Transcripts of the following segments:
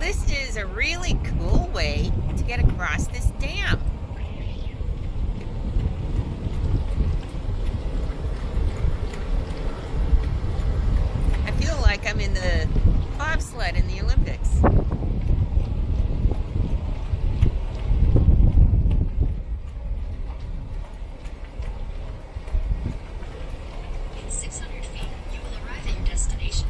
this is a really cool way to get across this dam. I feel like I'm in the bobsled in the Olympics. In 600 feet, you will arrive at your destination.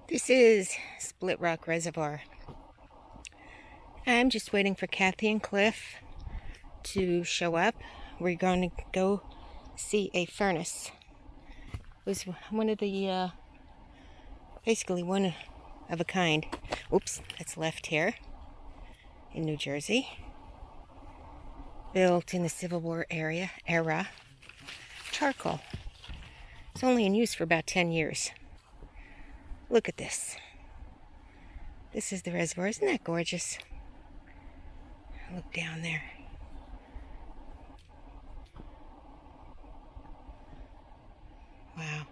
This is Splitrock Reservoir. I'm just waiting for Kathy and Cliff to show up. We're going to go see a furnace. It was one of the, basically one of a kind. Oops, that's left here in New Jersey. Built in the Civil War era. Charcoal. It's only in use for about 10 years. Look at this. This is the reservoir. Isn't that gorgeous? Look down there. Wow.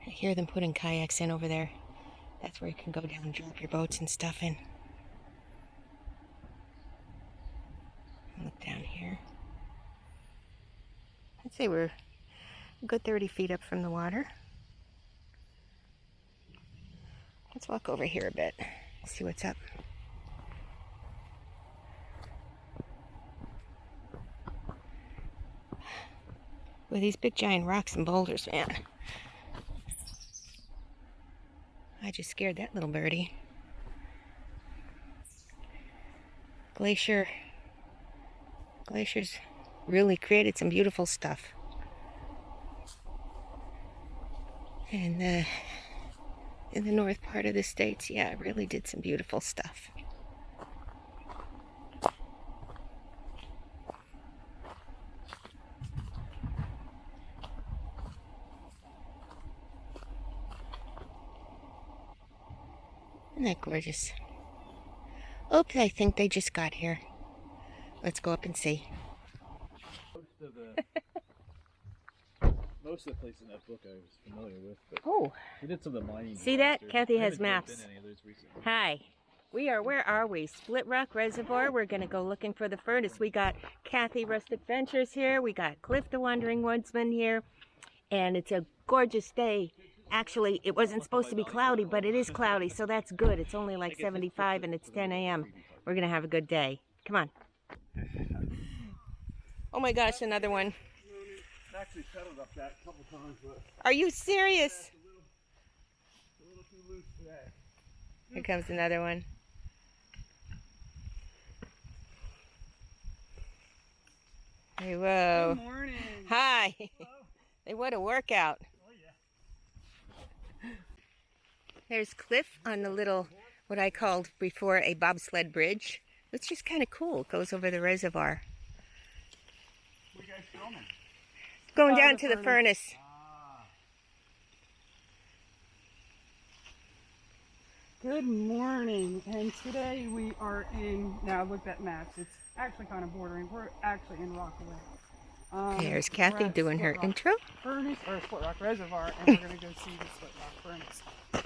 I hear them putting kayaks in over there. That's where you can go down and drop your boats and stuff in. Look down here. I'd say we're a good 30 feet up from the water. Let's walk over here a bit, see what's up. With these big giant rocks and boulders, man. I just scared that little birdie. Glaciers really created some beautiful stuff. And in the north part of the states, yeah, it really did some beautiful stuff. Isn't that gorgeous? Oops, I think they just got here. Let's go up and see. Most of the places in that book I was familiar with, but Oh, we did some of the mining. see that? disasters. Kathy I has haven't maps. been any of those recently. Hi. Where are we? Splitrock Reservoir. We're going to go looking for the furnace. We got Kathy Rustic Ventures here. We got Cliff the Wandering Woodsman here. And it's a gorgeous day. Actually, it wasn't supposed to be cloudy, but it is cloudy, so that's good. It's only like 75 and it's 10 a.m. We're going to have a good day. Come on. Oh my gosh, another one. Actually settled up that a couple times, but Are you serious? a little too loose today. Here comes another one. Hey, whoa. Good morning. Hi. Hey, what a workout. Oh yeah. There's Cliff on the little, what I called before a bobsled bridge. It's just kind of cool. It goes over the reservoir. Where you guys filming? Going down to the furnace. Good morning. And today we are in, now I looked at maps, it's actually kind of bordering, we're actually in Rockaway. There's Kathy we're at doing her Splitrock intro. Furnace, or Splitrock Reservoir, and we're going to go see the Splitrock Furnace.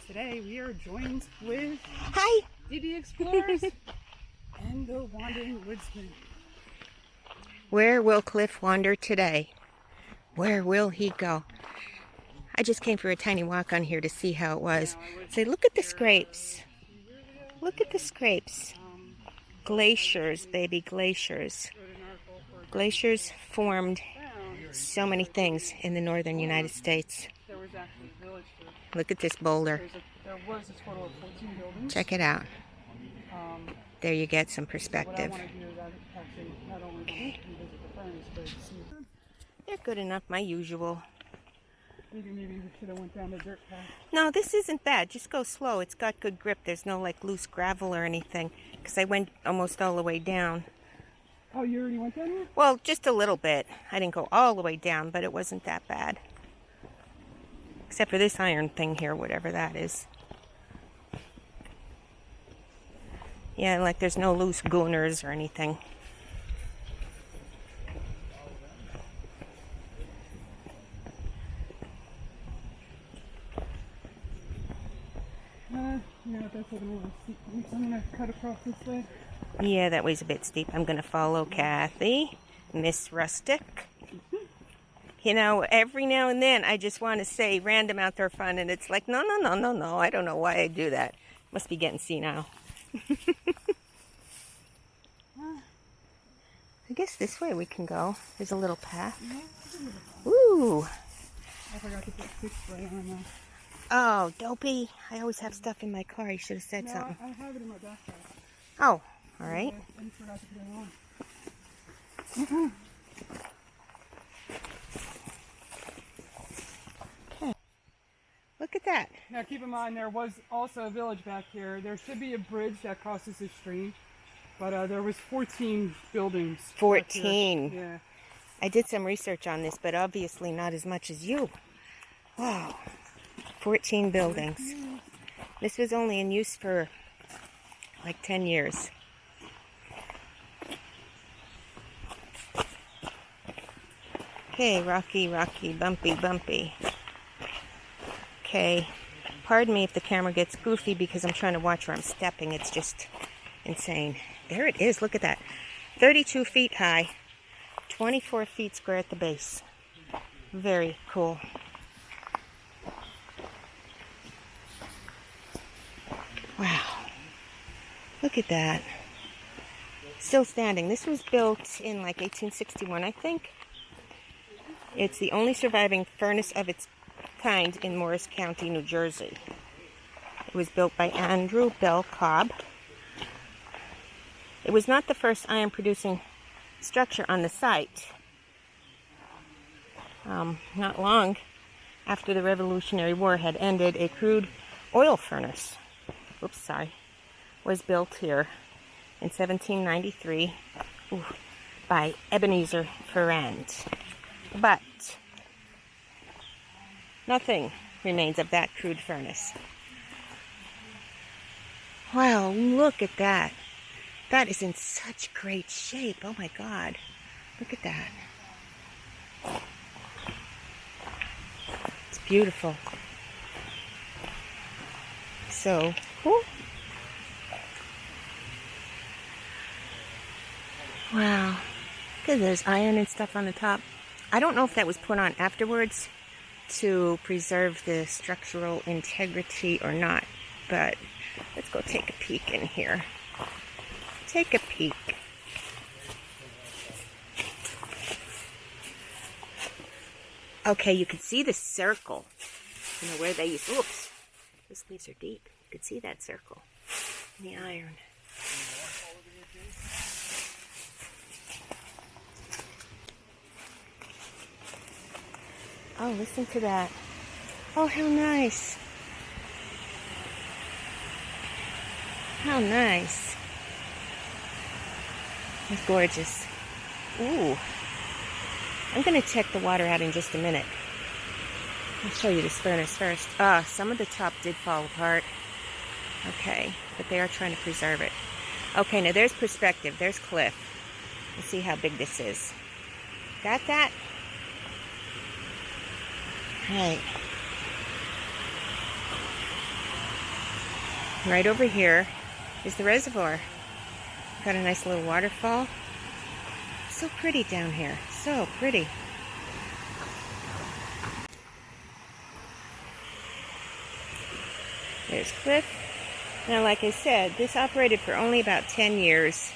Today we are joined with Hi. DD Explorers and the Wandering Woodsman. Where will Cliff wander today? Where will he go? I just came for a tiny walk on here to see how it was. Say, look at the scrapes. Look at the scrapes. Glaciers, baby, glaciers. Glaciers formed so many things in the northern United States. There was actually a village there. Look at this boulder. There was a total of 14 buildings. Check it out. There you get some What I perspective. want to do is actually not only visit the furnace, but see. They're good enough, my usual. Thinking maybe we should have went down the dirt path. No, this isn't bad. Just go slow. It's got good grip. There's no like loose gravel or anything. Because I went almost all the way down. Oh, you already went down here? Well, just a little bit. I didn't go all the way down, but it wasn't that bad. Except for this iron thing here, whatever that is. Yeah, like there's no loose gooners or anything. You know, that's a little steep. I'm going to cut across this way. Yeah, that way's a bit steep. I'm going to follow Kathy, Miss Rustic. You know, every now and then I just want to say random outdoor fun, and it's like, no. I don't know why I do that. Must be getting senile. I guess this way we can go. There's a little path. Ooh. I forgot to put stick spray on now. Oh, dopey. I always have stuff in my car. You should have said No, something. I have it in my backpack. Oh, all right. I just forgot to put it on. Okay. Look at that. Now keep in mind there was also a village back here. There should be a bridge that crosses the stream, but there was 14 buildings. back here. 14. Yeah. I did some research on this, but obviously not as much as you. Wow. 14 buildings. This was only in use for like 10 years. Okay, rocky, bumpy. Okay, pardon me if the camera gets goofy because I'm trying to watch where I'm stepping. It's just insane. There it is, look at that. 32 feet high, 24 feet square at the base. Very cool. Wow, look at that. Still standing. This was built in like 1861, I think. It's the only surviving furnace of its kind in Morris County, New Jersey. It was built by Andrew Bell Cobb. It was not the first iron-producing structure on the site. Not long after the Revolutionary War had ended, a crude oil furnace was built here in 1793 by Ebenezer Ferrand. But nothing remains of that crude furnace. Wow, look at that. That is in such great shape. Oh my God. Look at that. It's beautiful. So cool. Wow. Look at there's iron and stuff on the top. I don't know if that was put on afterwards to preserve the structural integrity or not, but let's go take a peek in here. Take a peek. Okay, you can see the circle. You know where they use. Oops, those leaves are deep. You can see that circle in the iron. Oh, listen to that. Oh, how nice. How nice. It's gorgeous. Ooh. I'm going to check the water out in just a minute. I'll show you this furnace first. Some of the top did fall apart. Okay, but they are trying to preserve it. Okay, now there's perspective. There's cliff. Let's see how big this is. Got that? Right. Right over here is the reservoir. Got a nice little waterfall. So pretty down here. So pretty. There's Cliff. Now, like I said, this operated for only about 10 years.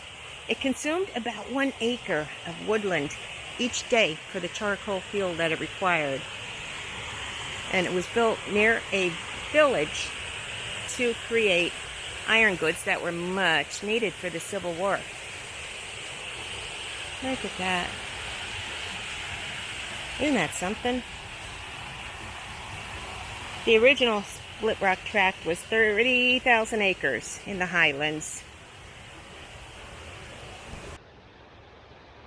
It consumed about 1 acre of woodland each day for the charcoal fuel that it required. And it was built near a village to create iron goods that were much needed for the Civil War. Look at that. Isn't that something? The original split rock tract was 30,000 acres in the highlands.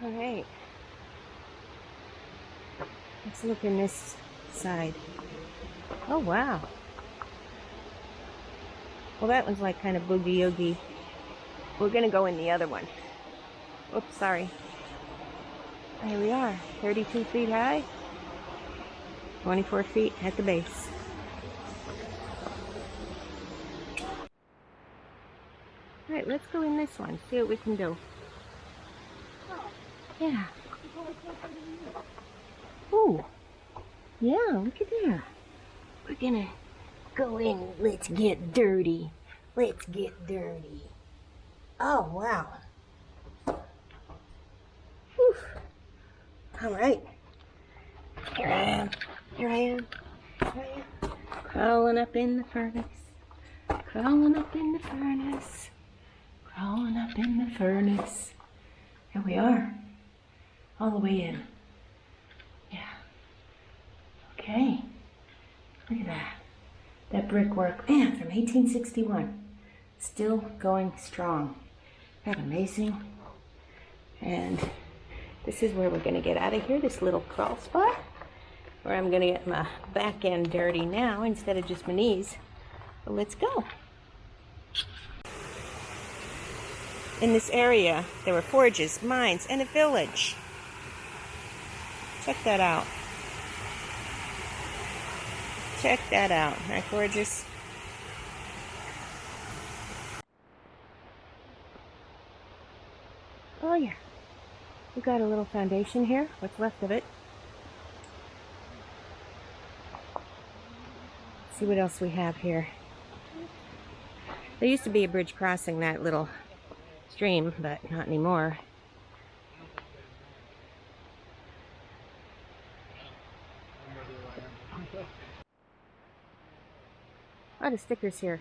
All right. Let's look in this side. Oh, wow. Well, that one's like kind of boogie-oogie. We're going to go in the other one. Oops, sorry. Here we are, 32 feet high, 24 feet at the base. All right, let's go in this one, see what we can do. Yeah. Ooh. Yeah, look at that. We're gonna go in. Let's get dirty. Let's get dirty. Oh, wow. Whew. All right. Here I am. Here I am. Here I am. Crawling up in the furnace. Crawling up in the furnace. Crawling up in the furnace. Here we are. All the way in. Yeah. Okay. Look at that. That brickwork. Man, from 1861. Still going strong. Isn't that amazing? And this is where we're going to get out of here, this little crawl spot, where I'm going to get my back end dirty now instead of just my knees. But let's go. In this area, there were forges, mines, and a village. Check that out. Check that out. Isn't that gorgeous? Oh yeah. We've got a little foundation here, what's left of it. Let's see what else we have here. There used to be a bridge crossing that little stream, but not anymore. A lot of stickers here.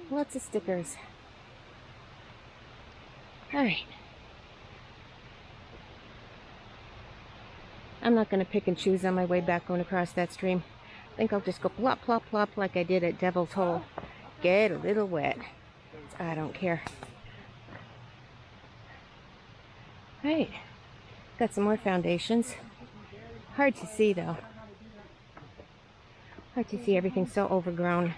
Lots of stickers. Alright. I'm not going to pick and choose on my way back going across that stream. I think I'll just go plop, plop, plop like I did at Devil's Hole. Get a little wet. I don't care. Right. Got some more foundations. Hard to see though. Hard to see, everything's so overgrown.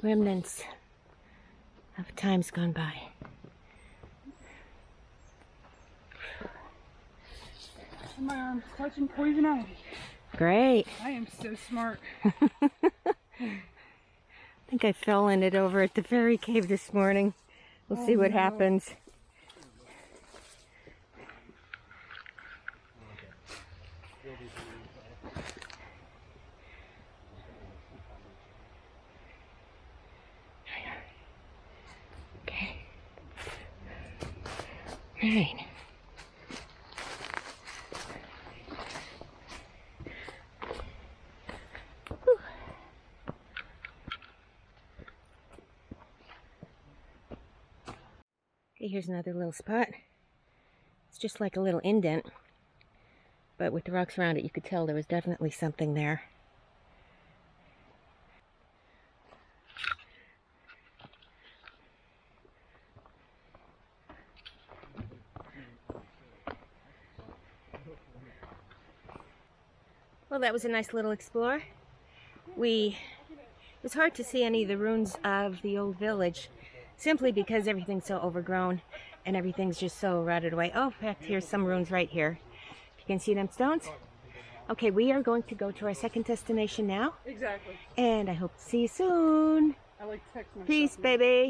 Remnants of times gone by. My arm's clutching poison ivy. Great. I am so smart. I think I fell in it over at the fairy cave this morning. We'll see what happens. Okay. All right. Okay, here's another little spot. It's just like a little indent, but with the rocks around it, you could tell there was definitely something there. Well, that was a nice little explore. It was hard to see any of the ruins of the old village, simply because everything's so overgrown and everything's just so rotted away. Oh, in fact, here's some ruins right here. You can see them stones? Okay, we are going to go to our second destination now. Exactly. And I hope to see you soon. I like text myself. Peace, baby.